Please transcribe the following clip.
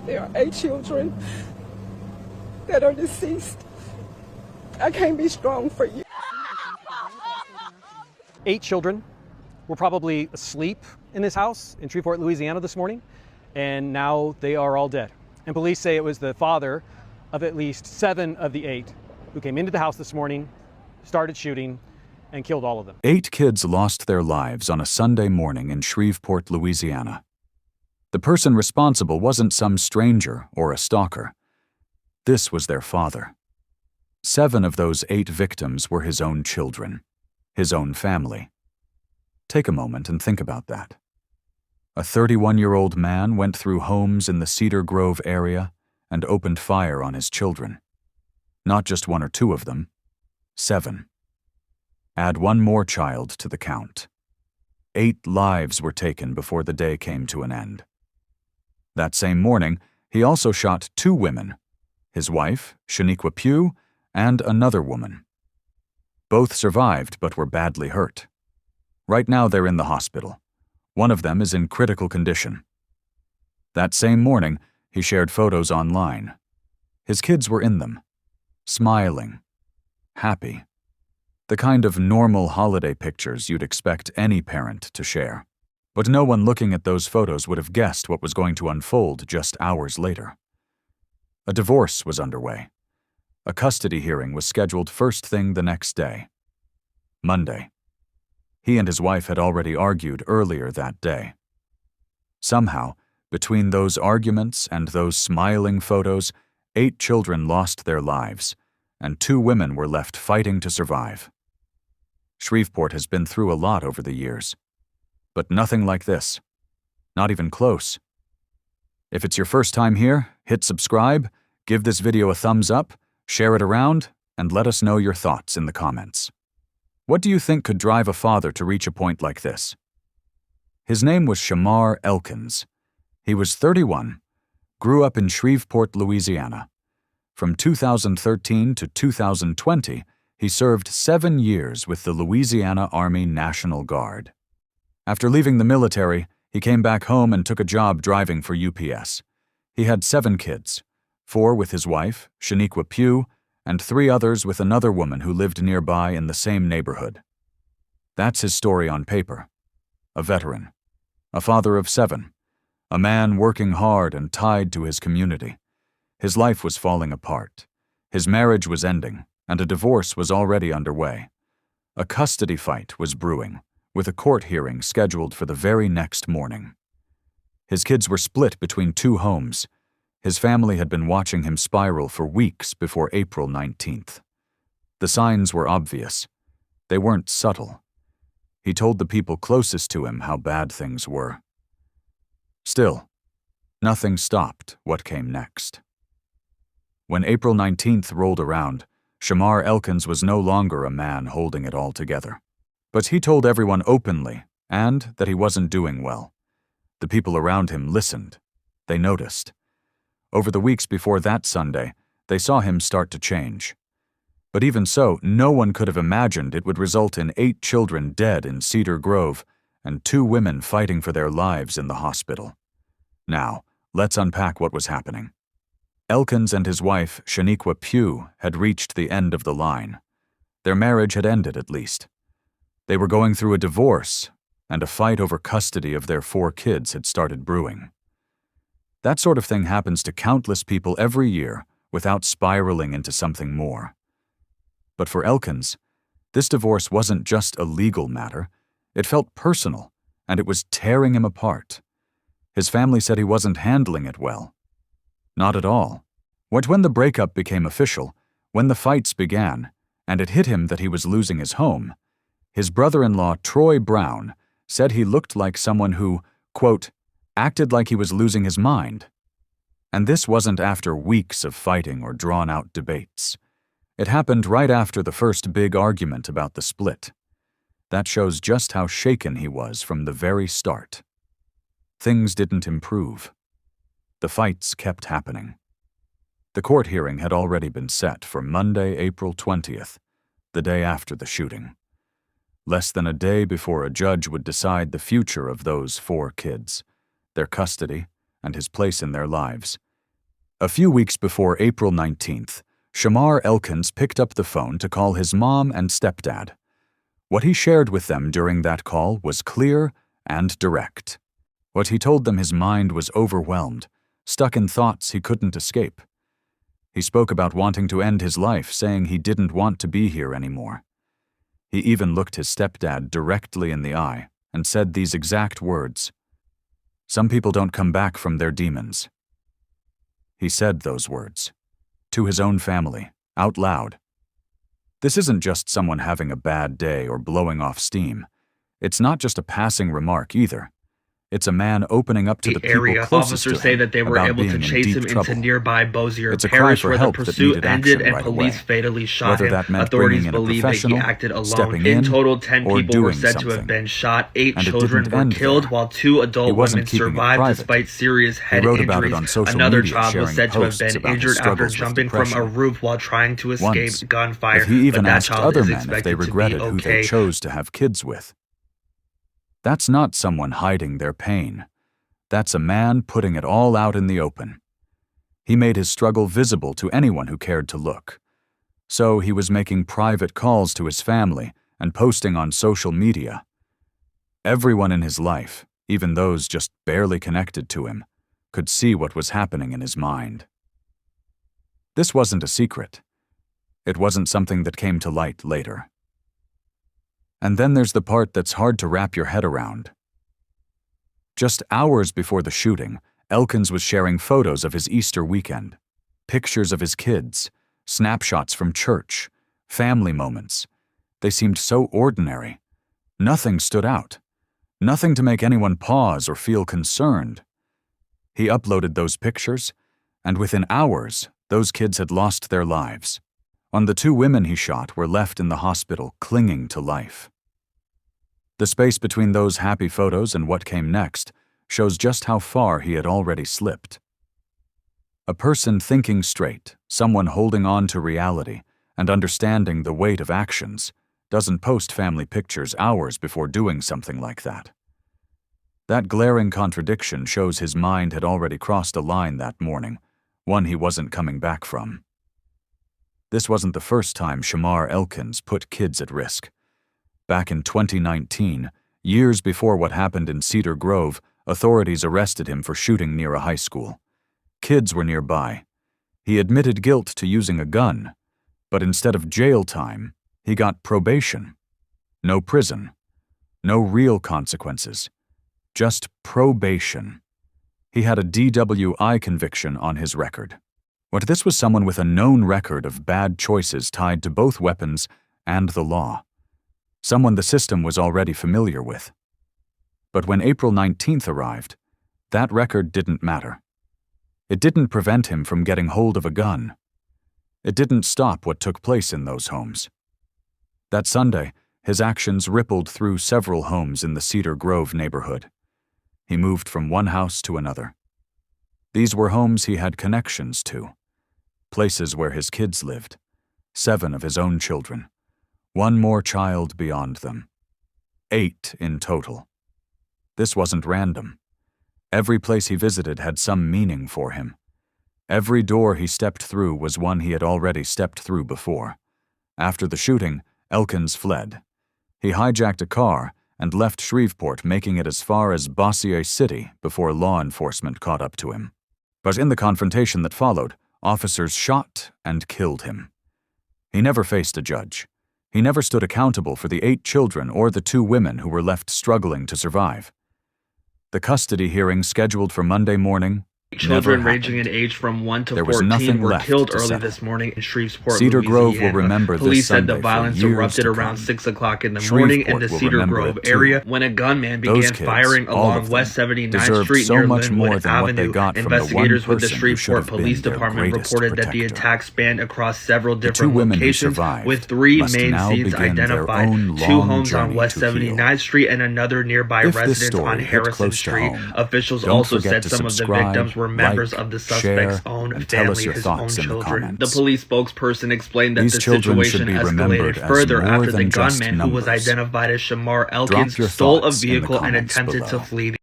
There are 8 children that are deceased. I can't be strong for you. 8 children were probably asleep in this house in Shreveport, Louisiana this morning, and now they are all dead. And police say it was the father of at least 7 of the 8 who came into the house this morning, started shooting, and killed all of them. 8 kids lost their lives on a Sunday morning in Shreveport, Louisiana. The person responsible wasn't some stranger or a stalker. This was their father. 7 of those 8 victims were his own children, his own family. Take a moment and think about that. A 31-year-old man went through homes in the Cedar Grove area and opened fire on his children. Not just 1 or 2 of them, 7. Add 1 more child to the count. 8 lives were taken before the day came to an end. That same morning, he also shot 2 women, his wife, Shaniqua Pugh, and another woman. Both survived but were badly hurt. Right now they're in the hospital. One of them is in critical condition. That same morning, he shared photos online. His kids were in them, smiling, happy. The kind of normal holiday pictures you'd expect any parent to share. But no one looking at those photos would have guessed what was going to unfold just hours later. A divorce was underway. A custody hearing was scheduled first thing the next day, Monday. He and his wife had already argued earlier that day. Somehow, between those arguments and those smiling photos, 8 children lost their lives, and 2 women were left fighting to survive. Shreveport has been through a lot over the years, but nothing like this. Not even close. If it's your first time here, hit subscribe, give this video a thumbs up, share it around, and let us know your thoughts in the comments. What do you think could drive a father to reach a point like this? His name was Shamar Elkins. He was 31, grew up in Shreveport, Louisiana. From 2013 to 2020, he served 7 years with the Louisiana Army National Guard. After leaving the military, he came back home and took a job driving for UPS. He had 7 kids, 4 with his wife, Shaniqua Pugh, and 3 others with another woman who lived nearby in the same neighborhood. That's his story on paper. A veteran, a father of 7, a man working hard and tied to his community. His life was falling apart. His marriage was ending, and a divorce was already underway. A custody fight was brewing, with a court hearing scheduled for the very next morning. His kids were split between 2 homes. His family had been watching him spiral for weeks before April 19th. The signs were obvious. They weren't subtle. He told the people closest to him how bad things were. Still, nothing stopped what came next. When April 19th rolled around, Shamar Elkins was no longer a man holding it all together. But he told everyone openly, and that he wasn't doing well. The people around him listened. They noticed. Over the weeks before that Sunday, they saw him start to change. But even so, no one could have imagined it would result in 8 children dead in Cedar Grove and 2 women fighting for their lives in the hospital. Now, let's unpack what was happening. Elkins and his wife, Shaniqua Pugh, had reached the end of the line. Their marriage had ended, at least. They were going through a divorce, and a fight over custody of their 4 kids had started brewing. That sort of thing happens to countless people every year without spiraling into something more. But for Elkins, this divorce wasn't just a legal matter. It felt personal, and it was tearing him apart. His family said he wasn't handling it well. Not at all. But when the breakup became official, when the fights began, and it hit him that he was losing his home, his brother-in-law, Troy Brown, said he looked like someone who, quote, acted like he was losing his mind. And this wasn't after weeks of fighting or drawn-out debates. It happened right after the first big argument about the split. That shows just how shaken he was from the very start. Things didn't improve. The fights kept happening. The court hearing had already been set for Monday, April 20th, the day after the shooting. Less than a day before a judge would decide the future of those 4 kids, their custody, and his place in their lives, A few weeks before April 19th, Shamar Elkins picked up the phone to call his mom and stepdad. What he shared with them during that call was clear and direct. What he told them, his mind was overwhelmed, stuck in thoughts he couldn't escape. He spoke about wanting to end his life, saying he didn't want to be here anymore. He even looked his stepdad directly in the eye and said these exact words: "Some people don't come back from their demons." He said those words to his own family, out loud. This isn't just someone having a bad day or blowing off steam. It's not just a passing remark either. It's a man opening up to the people area. closest to him Officers say that they were about able being to in chase deep him trouble. into nearby Bossier It's a cry Parish, for where the help that pursuit needed ended action and right police away. fatally shot Whether him. that meant Authorities bringing in a believe that he professional, acted alone. stepping In in, total, 10 or people were doing said to something. have been shot. 8 And it children didn't were end killed, there. while 2 He adult wasn't women keeping it survived private. despite serious head He wrote injuries. about it on social Another media, child was sharing said to have posts been about his injured after struggles with jumping from a depression. roof while trying to escape Once, gunfire. if he even but that asked child other is men if they expected to be regretted who they okay. chose to have kids with. That's not someone hiding their pain. That's a man putting it all out in the open. He made his struggle visible to anyone who cared to look. So he was making private calls to his family and posting on social media. Everyone in his life, even those just barely connected to him, could see what was happening in his mind. This wasn't a secret. It wasn't something that came to light later. And then there's the part that's hard to wrap your head around. Just hours before the shooting, Elkins was sharing photos of his Easter weekend, pictures of his kids, snapshots from church, family moments. They seemed so ordinary. Nothing stood out. Nothing to make anyone pause or feel concerned. He uploaded those pictures, and within hours, those kids had lost their lives. And the 2 women he shot were left in the hospital clinging to life. The space between those happy photos and what came next shows just how far he had already slipped. A person thinking straight, someone holding on to reality and understanding the weight of actions, doesn't post family pictures hours before doing something like that. That glaring contradiction shows his mind had already crossed a line that morning, one he wasn't coming back from. This wasn't the first time Shamar Elkins put kids at risk. Back in 2019, years before what happened in Cedar Grove, authorities arrested him for shooting near a high school. Kids were nearby. He admitted guilt to using a gun, but instead of jail time, he got probation. No prison. No real consequences. Just probation. He had a DWI conviction on his record. But this was someone with a known record of bad choices tied to both weapons and the law. Someone the system was already familiar with. But when April 19th arrived, that record didn't matter. It didn't prevent him from getting hold of a gun. It didn't stop what took place in those homes. That Sunday, his actions rippled through several homes in the Cedar Grove neighborhood. He moved from one house to another. These were homes he had connections to, places where his kids lived, 7 of his own children, 1 more child beyond them, 8 in total. This wasn't random. Every place he visited had some meaning for him. Every door he stepped through was one he had already stepped through before. After the shooting, Elkins fled. He hijacked a car and left Shreveport, making it as far as Bossier City before law enforcement caught up to him. But in the confrontation that followed, officers shot and killed him. He never faced a judge. He never stood accountable for the 8 children or the 2 women who were left struggling to survive. The custody hearing scheduled for Monday morning Children never ranging in happened. age from 1 to There was 14 nothing were left killed to early settle. this morning in Shreveport, Cedar Grove Louisiana. will remember Police this said Sunday the violence for years erupted to around come. 6 o'clock in the morning in Shreveport the will Cedar remember Grove it too. area when a gunman Those began kids, firing all along of West them, 79th deserved Street so near much more Linwood than what they Avenue. got from the one Investigators with the person who should Shreveport have been Police their Department greatest reported that the protector. attack spanned across several The 2 different women who locations, survived with 3 must main now scenes begin their identified: own 2 long homes on journey West to heal. 79th Street and another nearby If this residence story on hit Harrison close to Street. home, Officials don't also forget said to some of the subscribe, victims were members like, of the share, suspect's own and tell us family, your his thoughts own in the children. The comments. police spokesperson explained that These the children should situation be escalated remembered as further more after the than just gunman, who was numbers. identified as Shamar Drop Elkins, your stole a thoughts in the vehicle and comments attempted to below. flee.